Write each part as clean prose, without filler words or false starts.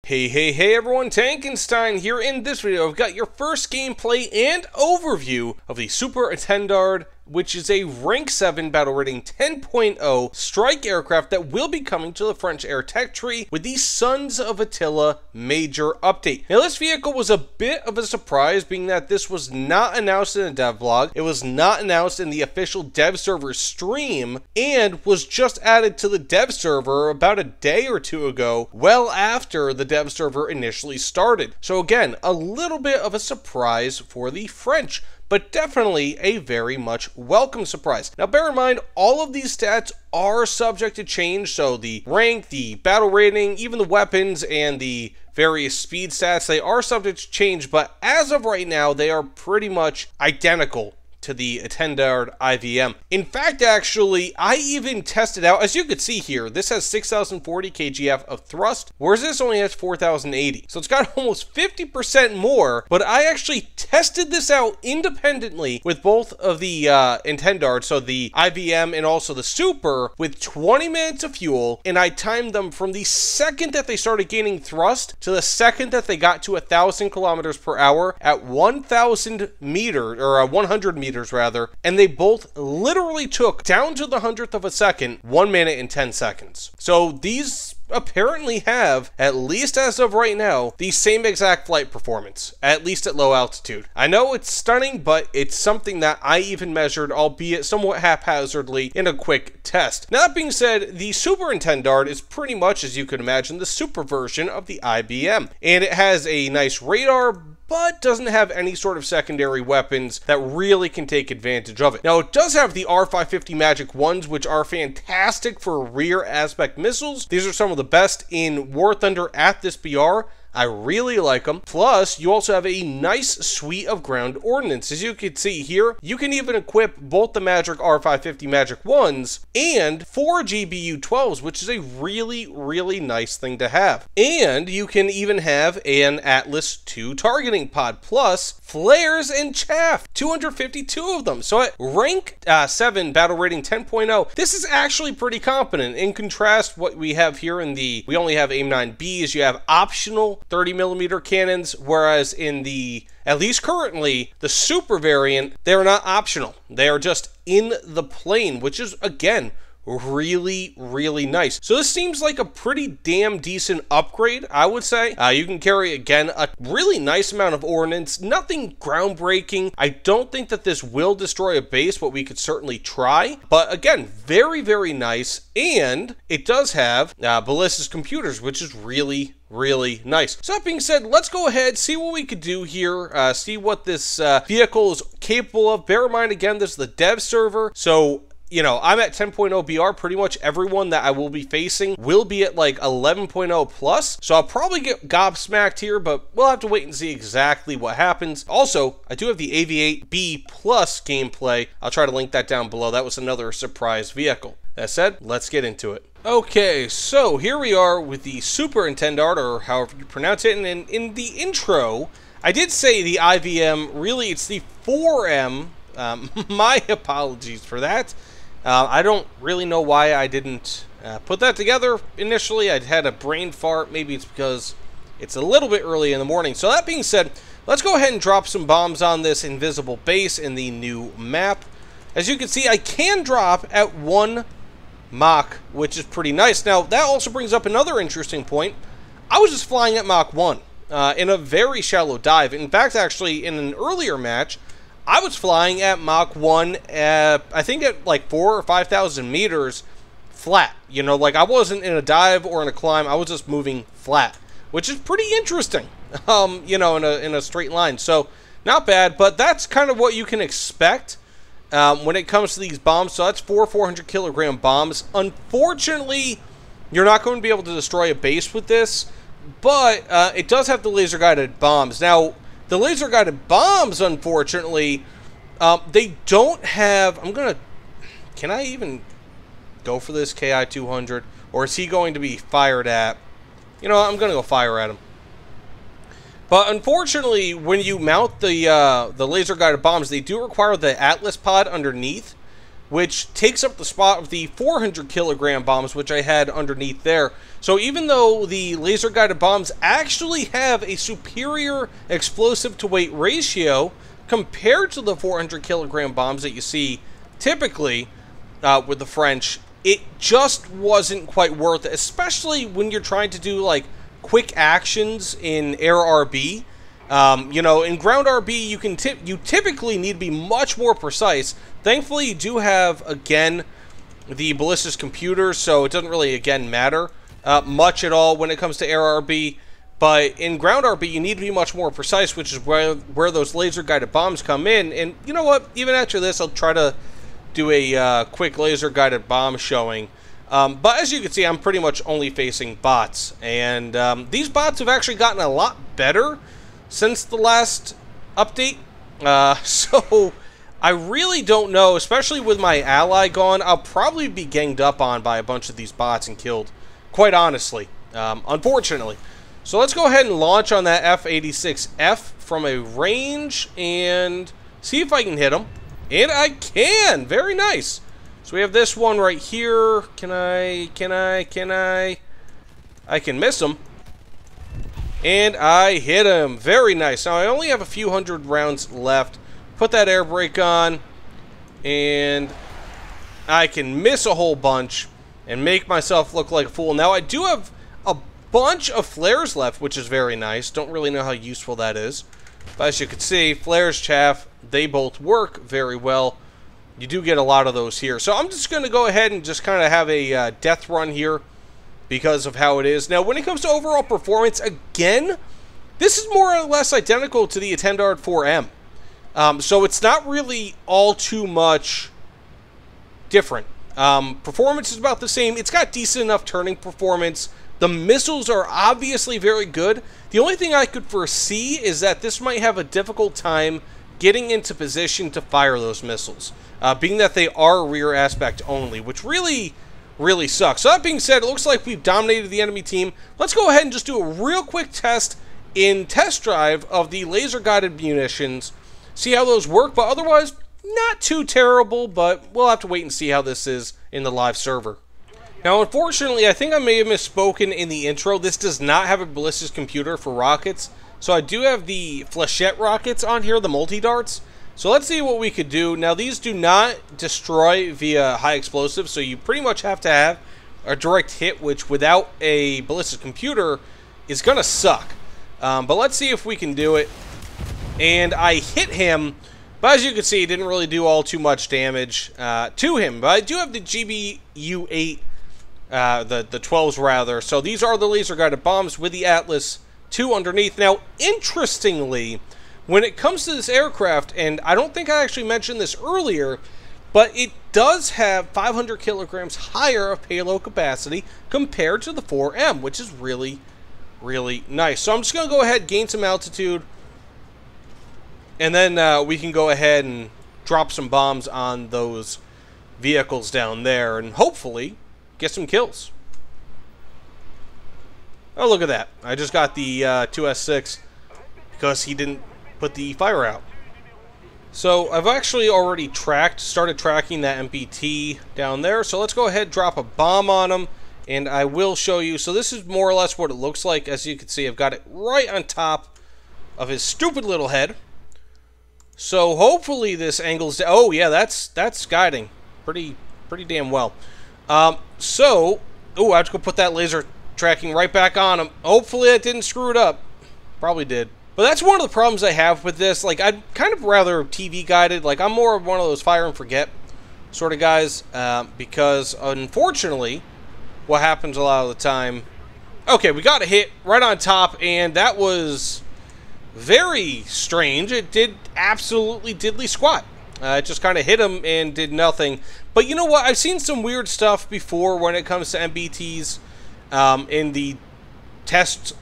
Hey everyone, Tankenstein here. In this video, I've got your first gameplay and overview of the Super Etendard, which is a rank 7 battle rating 10.0 strike aircraft that will be coming to the French air tech tree with the Sons of Attila major update. Now this vehicle was a bit of a surprise, being that this was not announced in a dev vlog, it was not announced in the official dev server stream, and was just added to the dev server about a day or two ago, well after the dev server initially started. So again, a little bit of a surprise for the French, but definitely a very much welcome surprise. Now bear in mind, all of these stats are subject to change, so the rank, the battle rating, even the weapons, and the various speed stats, they are subject to change, but as of right now, they are pretty much identical to the Etendard IVM. In fact, actually, I even tested out, as you could see here, this has 6,040 kgf of thrust, whereas this only has 4,080. So it's got almost 50% more, but I actually tested this out independently with both of the Etendard, so the IVM and also the Super, with 20 minutes of fuel, and I timed them from the second that they started gaining thrust to the second that they got to 1,000 kilometers per hour at 1,000 meters, or 100 meters rather, and they both literally took, down to the 100th of a second, 1 minute and 10 seconds. So these apparently have, at least as of right now, the same exact flight performance, at least at low altitude. I know it's stunning, but it's something that I even measured, albeit somewhat haphazardly, in a quick test. Now that being said, the Super Etendard is pretty much, as you could imagine, the super version of the IBM, and it has a nice radar, but doesn't have any sort of secondary weapons that really can take advantage of it. Now, it does have the R550 Magic 1s, which are fantastic for rear aspect missiles. These are some of the best in War Thunder at this BR. I really like them. Plus, you also have a nice suite of ground ordnance. As you can see here, you can even equip both the Magic R550 Magic 1s and 4 GBU-12s, which is a really nice thing to have. And you can even have an Atlas 2 targeting pod, plus flares and chaff, 252 of them. So at rank 7, battle rating 10.0, this is actually pretty competent. In contrast, what we have here in the, we only have AIM-9Bs, you have optional 30mm cannons, whereas in the, at least currently, the Super variant, they're not optional. They are just in the plane, which is, again, really nice. So this seems like a pretty damn decent upgrade, I would say. You can carry, again, a really nice amount of ordnance, nothing groundbreaking. I don't think that this will destroy a base, but we could certainly try. But again, very nice, and it does have ballistic computers, which is really nice. So that being said, let's go ahead, see what we could do here, see what this vehicle is capable of. Bear in mind, again, this is the dev server, so you know, I'm at 10.0 BR. Pretty much everyone that I will be facing will be at like 11.0 plus. So I'll probably get gobsmacked here, but we'll have to wait and see exactly what happens. Also, I do have the AV8B plus gameplay. I'll try to link that down below. That was another surprise vehicle. That said, let's get into it. Okay, so here we are with the Super Etendard, or however you pronounce it. And in the intro, I did say the IVM. Really, it's the 4M. My apologies for that. I don't really know why I didn't put that together initially. I'd had a brain fart. Maybe it's because it's a little bit early in the morning. So that being said, let's go ahead and drop some bombs on this invisible base in the new map. As you can see, I can drop at 1 Mach, which is pretty nice. Now, that also brings up another interesting point. I was just flying at Mach 1 in a very shallow dive. In fact, actually, in an earlier match, I was flying at Mach 1, I think at like 4,000 or 5,000 meters flat. You know, like I wasn't in a dive or in a climb, I was just moving flat, which is pretty interesting, you know, in a straight line. So, not bad, but that's kind of what you can expect when it comes to these bombs. So that's 400 kilogram bombs. Unfortunately, you're not going to be able to destroy a base with this, but it does have the laser-guided bombs. Now, the laser-guided bombs, unfortunately, they don't have... Can I even go for this KI-200? Or is he going to be fired at? You know, I'm going to go fire at him. But unfortunately, when you mount the laser-guided bombs, they do require the Atlas pod underneath. which takes up the spot of the 400 kilogram bombs, which I had underneath there. So even though the laser guided bombs actually have a superior explosive to weight ratio compared to the 400 kilogram bombs that you see typically with the French, it just wasn't quite worth it, especially when you're trying to do like quick actions in air RB. You know, in ground RB, you typically need to be much more precise. Thankfully, you do have, again, the ballistics computer, so it doesn't really, again, matter much at all when it comes to air RB. But in ground RB, you need to be much more precise, which is where those laser-guided bombs come in. And you know what? Even after this, I'll try to do a quick laser-guided bomb showing. But as you can see, I'm pretty much only facing bots. And these bots have actually gotten a lot better since the last update. So I really don't know, especially with my ally gone, I'll probably be ganged up on by a bunch of these bots and killed, quite honestly, unfortunately. So let's go ahead and launch on that F-86F from a range and see if I can hit him. And I can! Very nice. So we have this one right here. I can miss him. And I hit him. Very nice. Now I only have a few hundred rounds left. Put that air brake on. And I can miss a whole bunch and make myself look like a fool. Now I do have a bunch of flares left, which is very nice. Don't really know how useful that is. But as you can see, flares, chaff, they both work very well. You do get a lot of those here. So I'm just going to go ahead and just kind of have a death run here because of how it is. Now, when it comes to overall performance, again, this is more or less identical to the Etendard IVM. So it's not really all too much different. Performance is about the same. It's got decent enough turning performance. The missiles are obviously very good. The only thing I could foresee is that this might have a difficult time getting into position to fire those missiles, being that they are rear aspect only, which really sucks. So that being said, it looks like we've dominated the enemy team. Let's go ahead and just do a real quick test in test drive of the laser-guided munitions, see how those work, but otherwise, not too terrible, but we'll have to wait and see how this is in the live server. Now, unfortunately, I think I may have misspoken in the intro. This does not have a ballistics computer for rockets. So I do have the flechette rockets on here, the multi-darts. So let's see what we could do. Now, these do not destroy via high explosives, so you pretty much have to have a direct hit, which without a ballistics computer is going to suck. But let's see if we can do it. And I hit him, but as you can see, it didn't really do all too much damage to him. But I do have the GBU-8, the 12s rather. So these are the laser-guided bombs with the Atlas 2 underneath. Now, interestingly, when it comes to this aircraft, and I don't think I actually mentioned this earlier, but it does have 500 kilograms higher of payload capacity compared to the 4M, which is really nice. So I'm just going to go ahead and gain some altitude, and then we can go ahead and drop some bombs on those vehicles down there, and hopefully get some kills. Oh, look at that. I just got the 2S6 because he didn't put the fire out. So I've actually already started tracking that MPT down there. So let's go ahead and drop a bomb on him, and I will show you. So this is more or less what it looks like. As you can see, I've got it right on top of his stupid little head. So hopefully this angles down. Oh yeah, that's guiding pretty damn well. I have to go put that laser tracking right back on him. Hopefully it didn't screw it up. Probably did. But that's one of the problems I have with this. Like, I'd kind of rather TV guided. Like, I'm more of one of those fire and forget sort of guys. Because, unfortunately, what happens a lot of the time... Okay, we got a hit right on top, and that was very strange. It did absolutely diddly squat. It just kind of hit him and did nothing. But you know what? I've seen some weird stuff before when it comes to MBTs in the test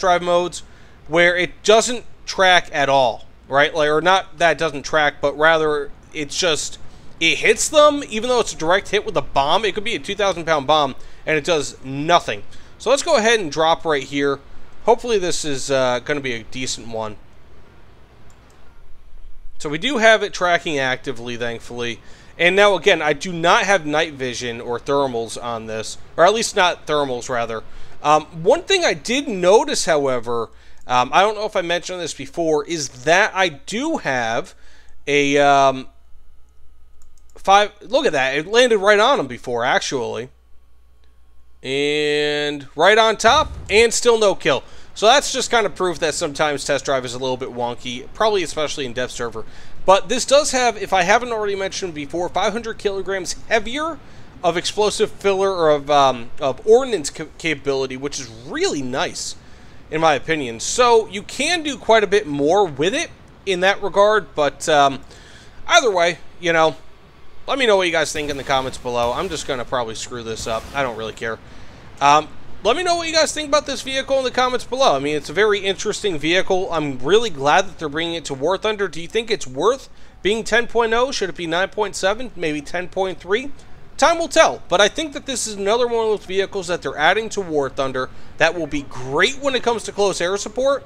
drive modes, where it doesn't track at all, right? Like, or not that it doesn't track, but rather it's just, it hits them, even though it's a direct hit with a bomb. It could be a 2,000-pound bomb, and it does nothing. So let's go ahead and drop right here. Hopefully this is going to be a decent one. So we do have it tracking actively, thankfully. And now, again, I do not have night vision or thermals on this, or at least not thermals, rather. One thing I did notice, however, I don't know if I mentioned this before, is that I do have a 5... Look at that. It landed right on him before, actually. And right on top, and still no kill. So that's just kind of proof that sometimes test drive is a little bit wonky, probably especially in dev server. But this does have, if I haven't already mentioned before, 500 kilograms heavier of explosive filler or of ordnance capability, which is really nice, in my opinion. So you can do quite a bit more with it in that regard, but either way, you know, let me know what you guys think in the comments below. I'm just going to probably screw this up. I don't really care. Let me know what you guys think about this vehicle in the comments below. I mean, it's a very interesting vehicle. I'm really glad that they're bringing it to War Thunder. Do you think it's worth being 10.0? Should it be 9.7? Maybe 10.3? Time will tell. But I think that this is another one of those vehicles that they're adding to War Thunder that will be great when it comes to close air support,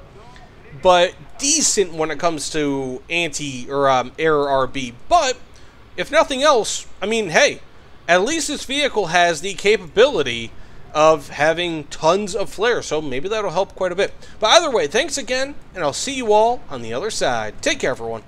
but decent when it comes to anti or air RB. But if nothing else, I mean, hey, at least this vehicle has the capability of having tons of flare, so maybe that'll help quite a bit. But either way, thanks again, and I'll see you all on the other side. Take care, everyone.